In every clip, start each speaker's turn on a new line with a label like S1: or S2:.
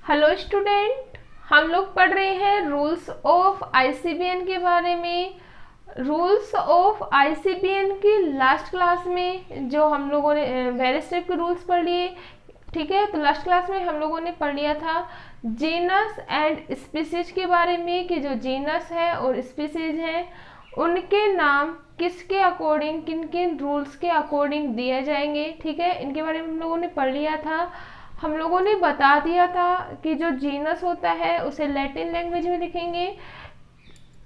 S1: Hello student, हम लोग पढ़ रहे हैं रूल्स ऑफ आईसीबीएन के बारे में। रूल्स ऑफ आईसीबीएन की लास्ट क्लास में जो हम लोगों ने वेरियस टाइप के रूल्स पढ़ लिए, ठीक है। तो लास्ट क्लास में हम लोगों ने पढ़ लिया था जीनस एंड स्पीसीज के बारे में कि जो जीनस है और स्पीसीज है उनके नाम किसके अकॉर्डिंग, किन किन रूल्स के अकॉर्डिंग दिए जाएंगे, ठीक है। इनके बारे में हम लोगों ने पढ़ लिया था। हम लोगों ने बता दिया था कि जो जीनस होता है उसे लैटिन लैंग्वेज में लिखेंगे।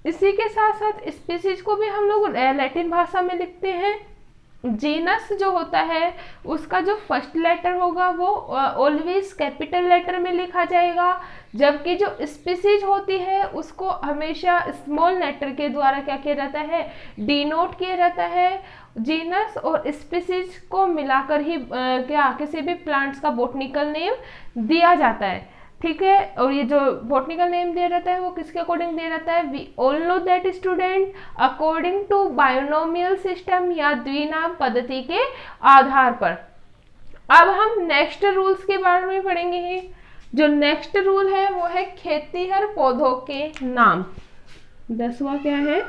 S1: इसी के साथ साथ स्पीसीज को भी हम लोग लैटिन भाषा में लिखते हैं। जीनस जो होता है उसका जो फर्स्ट लेटर होगा वो ऑलवेज कैपिटल लेटर में लिखा जाएगा, जबकि जो स्पीसीज होती है उसको हमेशा स्मॉल लेटर के द्वारा क्या किया जाता है, डिनोट किया जाता है। जीनस और स्पीसीज को मिलाकर ही क्या किसी भी प्लांट्स का बॉटनिकल नेम दिया जाता है, ठीक है। और ये जो बॉटनिकल नेम दिया जाता है वो किसके अकॉर्डिंग दिया जाता है, we all know that student, according to binomial system या द्विनाम पद्धति के आधार पर। अब हम नेक्स्ट रूल्स के बारे में पढ़ेंगे। जो नेक्स्ट रूल है वो है खेतीहर पौधों के नाम। 10वां क्या है,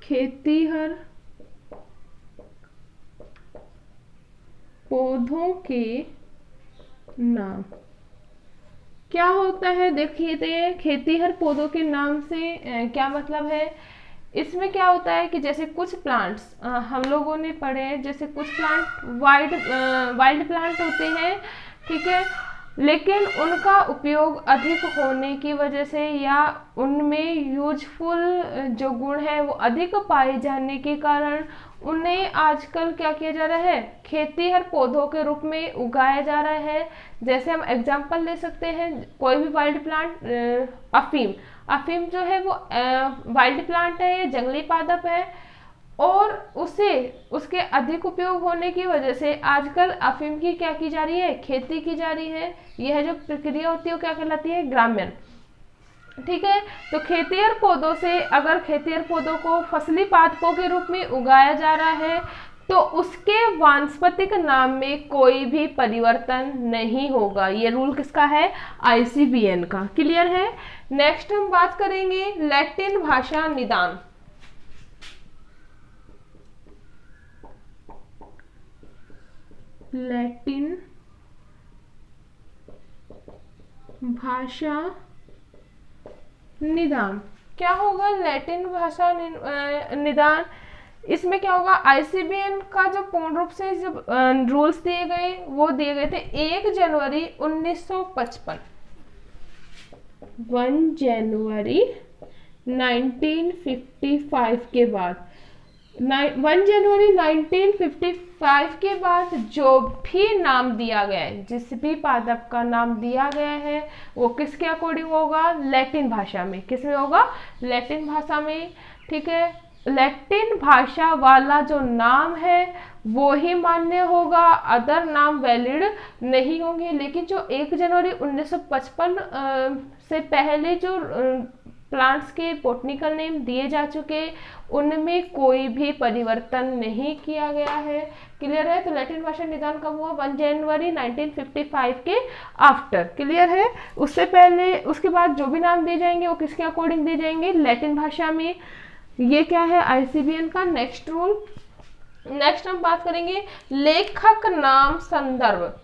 S1: खेतीहर पौधों के नाम। क्या होता है देखिए, खेतीहर पौधों के नाम से क्या मतलब है। इसमें क्या होता है कि जैसे कुछ प्लांट्स हम लोगों ने पढ़े हैं, जैसे कुछ प्लांट वाइल्ड प्लांट होते हैं, ठीक है, लेकिन उनका उपयोग अधिक होने की वजह से या उनमें यूजफुल जो गुण है वो अधिक पाए जाने के कारण उन्हें आजकल क्या किया जा रहा है, खेतीहर पौधों के रूप में उगाया जा रहा है। जैसे हम एग्जांपल ले सकते हैं, कोई भी वाइल्ड प्लांट, अफीम अफीम जो है वो वाइल्ड प्लांट है या जंगली पादप है, और उसे उसके अधिक उपयोग होने की वजह से आजकल अफीम की क्या की जा रही है, खेती की जा रही है। यह जो प्रक्रिया होती है वो क्या कहलाती है, ग्राम्यन, ठीक है। तो खेतीहर पौधों से अगर खेतीहर पौधों को फसली पादपों के रूप में उगाया जा रहा है तो उसके वानस्पतिक नाम में कोई भी परिवर्तन नहीं होगा। ये रूल किसका है, आईसीबीएन का। क्लियर है। नेक्स्ट हम बात करेंगे लैटिन भाषा निदान। लैटिन भाषा निदान क्या होगा, लैटिन भाषा निदान। इसमें क्या होगा, आईसीबीएन का जो पूर्ण रूप से जब रूल्स दिए गए वो दिए गए थे 1 जनवरी 1955, 1 जनवरी 1955 के बाद 1 जनवरी 1955 के बाद जो भी नाम दिया गया है, जिस भी पादप का नाम दिया गया है वो किसके अकॉर्डिंग होगा, लैटिन भाषा में। किस में होगा, लैटिन भाषा में, ठीक है। लैटिन भाषा वाला जो नाम है वो ही मान्य होगा, अदर नाम वैलिड नहीं होंगे। लेकिन जो 1 जनवरी 1955 से पहले जो प्लांट्स के बॉटनिकल नेम दिए जा चुके उनमें कोई भी परिवर्तन नहीं किया गया है। क्लियर है। तो लैटिन भाषा निदान कब हुआ, 1 जनवरी 1955 के आफ्टर। क्लियर है। उससे पहले उसके बाद जो भी नाम दिए जाएंगे वो किसके अकॉर्डिंग दिए जाएंगे, लैटिन भाषा में। ये क्या है, आईसीबीएन का नेक्स्ट रूल। नेक्स्ट हम बात करेंगे लेखक नाम संदर्भ।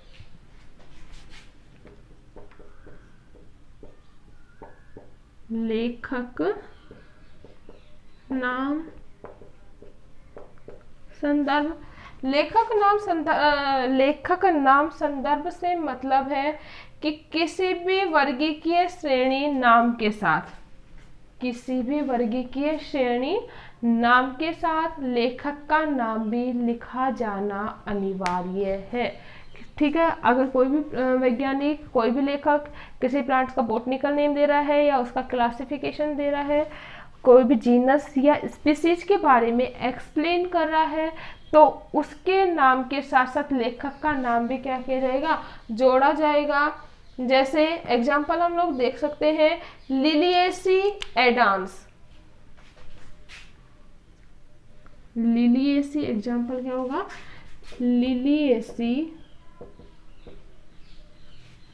S1: लेखक नाम संदर्भ। लेखक नाम संदर्भ से मतलब है कि किसी भी वर्गीकीय श्रेणी नाम के साथ, किसी भी वर्गीकीय श्रेणी नाम के साथ लेखक का नाम भी लिखा जाना अनिवार्य है, ठीक है। अगर कोई भी वैज्ञानिक, कोई भी लेखक किसी प्लांट का बॉटनिकल नेम दे रहा है या उसका क्लासिफिकेशन दे रहा है, कोई भी जीनस या स्पीसीज के बारे में एक्सप्लेन कर रहा है, तो उसके नाम के साथ साथ लेखक का नाम भी क्या किया जाएगा, जोड़ा जाएगा। जैसे एग्जाम्पल हम लोग देख सकते हैं, लिलिएसी एडान्स। लिलिएसी एग्जाम्पल क्या होगा, लिलिएसी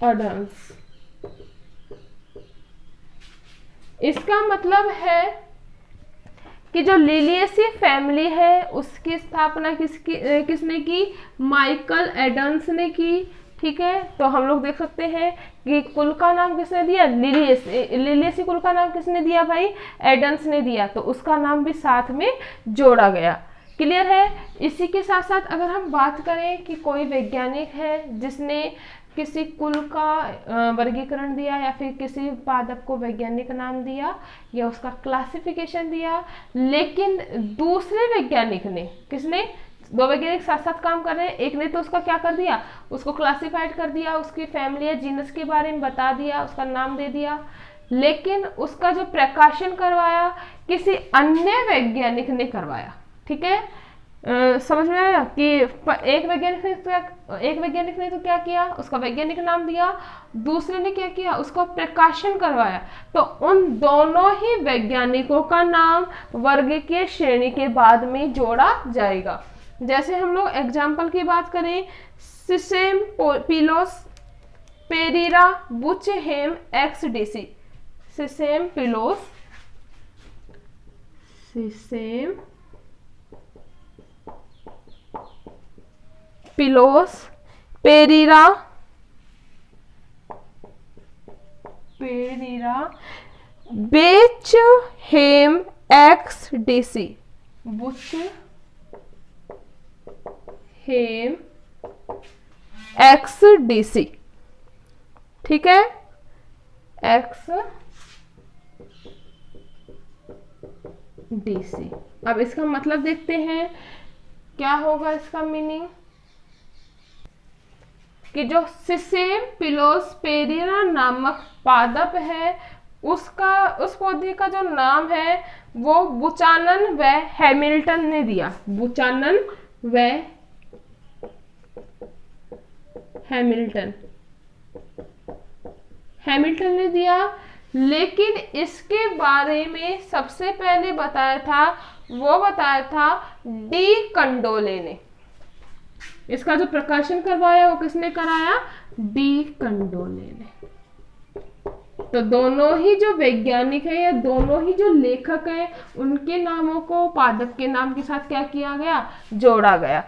S1: एडम्स। इसका मतलब है कि जो लिलियसी फैमिली है उसकी स्थापना किसने की? माइकल एडम्स ने की। ठीक है, तो हम लोग देख सकते हैं कि कुल का नाम किसने दिया? लिलियसी कुल का नाम किसने दिया भाई? एडम्स ने दिया, तो उसका नाम भी साथ में जोड़ा गया। क्लियर है? इसी के साथ साथ अगर हम बात करें कि कोई वैज्ञानिक है जिसने किसी कुल का वर्गीकरण दिया या फिर किसी पादप को वैज्ञानिक नाम दिया या उसका क्लासिफिकेशन दिया, लेकिन दूसरे वैज्ञानिक ने, किसने? दो वैज्ञानिक साथ साथ काम कर रहे हैं, एक ने तो उसका क्या कर दिया? उसको क्लासिफाइड कर दिया, उसकी फैमिली या जीनस के बारे में बता दिया, उसका नाम दे दिया, लेकिन उसका जो प्रकाशन करवाया किसी अन्य वैज्ञानिक ने करवाया। ठीक है, समझ में आया कि एक वैज्ञानिक ने तो क्या किया? उसका वैज्ञानिक नाम दिया, दूसरे ने क्या किया? उसका प्रकाशन करवाया। तो उन दोनों ही वैज्ञानिकों का नाम वर्गीय श्रेणी के बाद में जोड़ा जाएगा। जैसे हम लोग एग्जाम्पल की बात करें, सिसेम पिलोस पेरिरा बुचहेम एक्सडीसी। सिसेम पिलोस पेरिरा बेचहेम एक्सडीसी। बुचहेम एक्सडीसी। ठीक है, एक्सडीसी। अब इसका मतलब देखते हैं क्या होगा इसका मीनिंग, कि जो सिसेम पिलोस पेरिरा नामक पादप है उस पौधे का जो नाम है वो बुचानन व हैमिल्टन ने दिया। बुचानन व हैमिल्टन ने दिया, लेकिन इसके बारे में सबसे पहले बताया था डी कंडोले ने। इसका जो प्रकाशन करवाया वो किसने कराया? डी कंडोले ने। तो दोनों ही जो वैज्ञानिक है या दोनों ही जो लेखक है उनके नामों को पादप के नाम के साथ क्या किया गया? जोड़ा गया।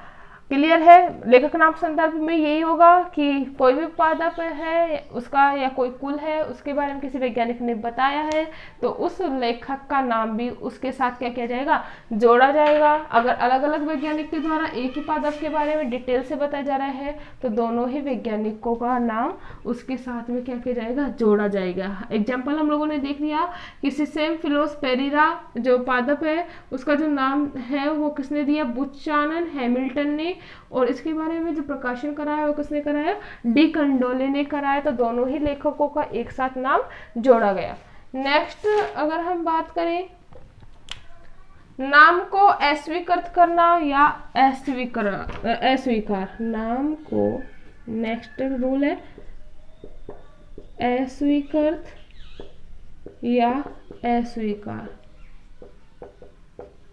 S1: क्लियर है? लेखक नाम संदर्भ में यही होगा कि कोई भी पादप है उसका या कोई कुल है उसके बारे में किसी वैज्ञानिक ने बताया है तो उस लेखक का नाम भी उसके साथ क्या किया जाएगा? जोड़ा जाएगा। अगर अलग अलग वैज्ञानिक के द्वारा एक ही पादप के बारे में डिटेल से बताया जा रहा है तो दोनों ही वैज्ञानिकों का नाम उसके साथ में क्या किया जाएगा? जोड़ा जाएगा। एग्जाम्पल हम लोगों ने देख लिया कि सिसेम फिलोस पेरिरा जो पादप है उसका जो नाम है वो किसने दिया? बुचानन हैमिल्टन ने, और इसके बारे में जो प्रकाशन कराया वो किसने कराया? डी कंडोले ने कराया। तो दोनों ही लेखकों का एक साथ नाम जोड़ा गया। नेक्स्ट अगर हम बात करें नाम को अस्वीकृत करना या अस्वीकार, नाम को, नेक्स्ट रूल है अस्वीकृत या अस्वीकार।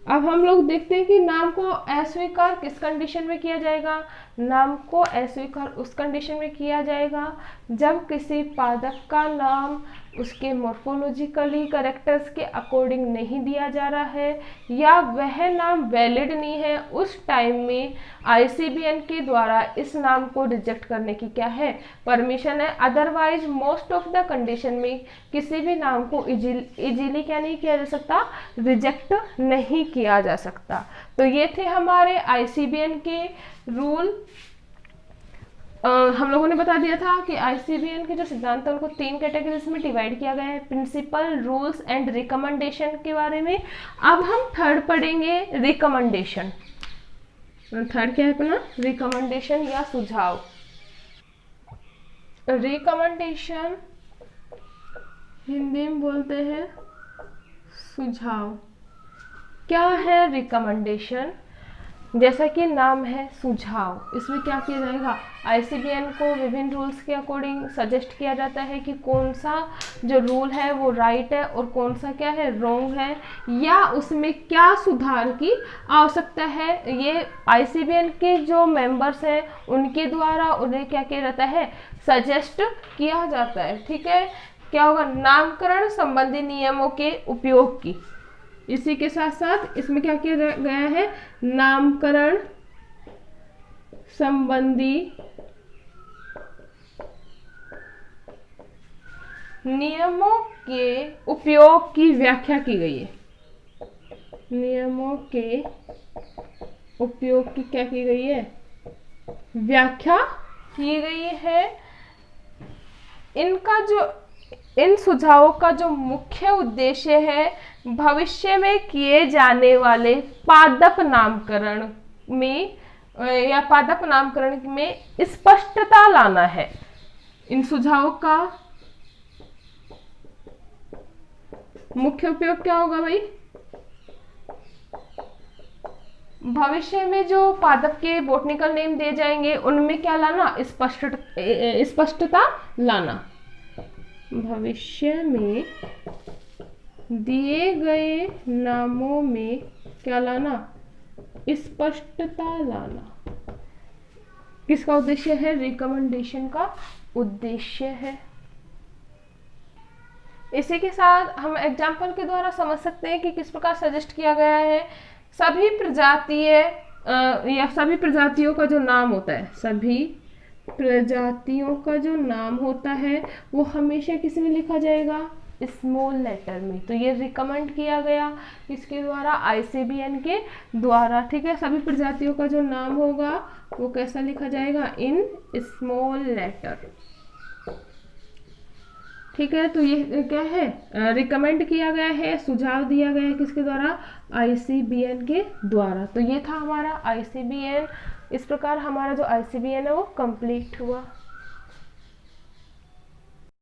S1: अब हम लोग देखते हैं कि नाम को अस्वीकार किस कंडीशन में किया जाएगा? नाम को अस्वीकार उस कंडीशन में किया जाएगा जब किसी पादप का नाम उसके मॉर्फोलॉजिकली कैरेक्टर्स के अकॉर्डिंग नहीं दिया जा रहा है या वह नाम वैलिड नहीं है। उस टाइम में ICBN के द्वारा इस नाम को रिजेक्ट करने की क्या है? परमिशन है। Otherwise most of the condition में किसी भी नाम को इजीली क्या नहीं किया जा सकता? रिजेक्ट नहीं किया जा सकता। तो ये थे हमारे ICBN के रूल। हम लोगों ने बता दिया था कि ICBN के जो सिद्धांत है उनको 3 कैटेगरीज में डिवाइड किया गया है, प्रिंसिपल, रूल्स एंड रिकमेंडेशन के बारे में। अब हम थर्ड पढ़ेंगे रिकमेंडेशन। थर्ड क्या है अपना? रिकमेंडेशन या सुझाव। रिकमेंडेशन हिंदी में बोलते हैं सुझाव। क्या है रिकमेंडेशन? जैसा कि नाम है सुझाव, इसमें क्या किया जाएगा, आईसीबीएन को विभिन्न रूल्स के अकॉर्डिंग सजेस्ट किया जाता है कि कौन सा जो रूल है वो राइट है और कौन सा क्या है रॉन्ग है, या उसमें क्या सुधार की आवश्यकता है। ये आईसीबीएन के जो मेंबर्स हैं उनके द्वारा उन्हें क्या किया जाता है, सजेस्ट किया जाता है। ठीक है, क्या होगा, नामकरण संबंधी नियमों के उपयोग की। इसी के साथ साथ इसमें क्या किया गया है, नामकरण संबंधी नियमों के उपयोग की व्याख्या की गई है। नियमों के उपयोग की क्या की गई है, व्याख्या की गई है। इन सुझावों का जो मुख्य उद्देश्य है, भविष्य में किए जाने वाले पादप नामकरण में या पादप नामकरण में स्पष्टता लाना है। इन सुझावों का मुख्य उपयोग क्या होगा भाई, भविष्य में जो पादप के बॉटनिकल नेम दिए जाएंगे उनमें क्या लाना, स्पष्टता लाना। भविष्य में दिए गए नामों में क्या लाना, स्पष्टता लाना। किसका उद्देश्य है, रिकमेंडेशन का उद्देश्य है। इसी के साथ हम एग्जाम्पल के द्वारा समझ सकते हैं कि किस प्रकार सजेस्ट किया गया है। सभी प्रजातीय या सभी प्रजातियों का जो नाम होता है, सभी प्रजातियों का जो नाम होता है वो हमेशा किस में लिखा जाएगा, स्मॉल लेटर में। तो ये रिकमेंड किया गया इसके द्वारा, आईसीबीएन के द्वारा। ठीक है, सभी प्रजातियों का जो नाम होगा वो कैसा लिखा जाएगा, इन स्मॉल लेटर। ठीक है, तो ये क्या है, रिकमेंड किया गया है, सुझाव दिया गया है किसके द्वारा, आईसीबीएन के द्वारा। तो ये था हमारा आईसीबीएन। इस प्रकार हमारा जो आईसीबीएन है वो कंप्लीट हुआ।